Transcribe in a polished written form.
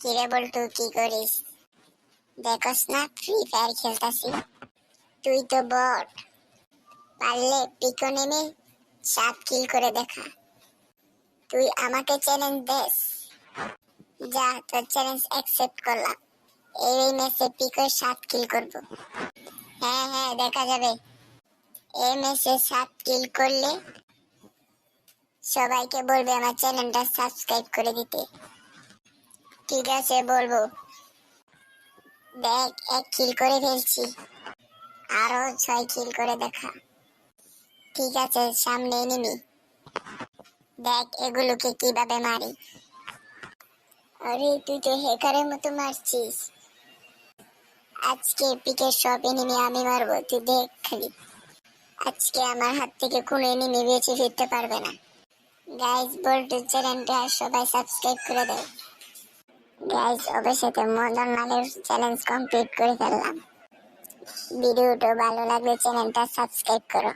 কিরে বল্টু, কি করিস? দেখস না ফ্রি ফায়ার খেলতাছি? তুই তো বট। পারলে পিকো নেমে 7 কিল করে দেখা। তুই আমাকে চ্যালেঞ্জ দেস? যা, তোর চ্যালেঞ্জ অ্যাকসেপ্ট করলাম। এই ম্যাচে পিকো 7 কিল করব। হ্যাঁ হ্যাঁ, দেখা যাবে। এই ম্যাচে 7 কিল করলে সবাইকে বলবে আমার চ্যানেলটা সাবস্ক্রাইব করে দিতে। ঠিক আছে, বলবো। দেখ, 1 কিল করে ফেলছি। আরো 6 কিল করে দেখা। ঠিক আছে, সামনে এনিমি। দেখ এগুলোকে কিভাবে মারি। আরে তুই তো হ্যাকারের মতো মারছিস। আজকে পিকের সব এনিমি আমি মারবো, তুই দেখ খালি। আজকে আমার হাত থেকে কোনো এনিমি বেঁচে ফিরতে পারবে না। গাইজ, বল্টু চ্যানেলটা সবাই সাবস্ক্রাইব করে দেয়। গাইজ, অবশ্যই মদন লালের চ্যালেঞ্জ কমপ্লিট করে ফেললাম। ভিডিওটা ভালো লাগলে চ্যানেলটা সাবস্ক্রাইব করো।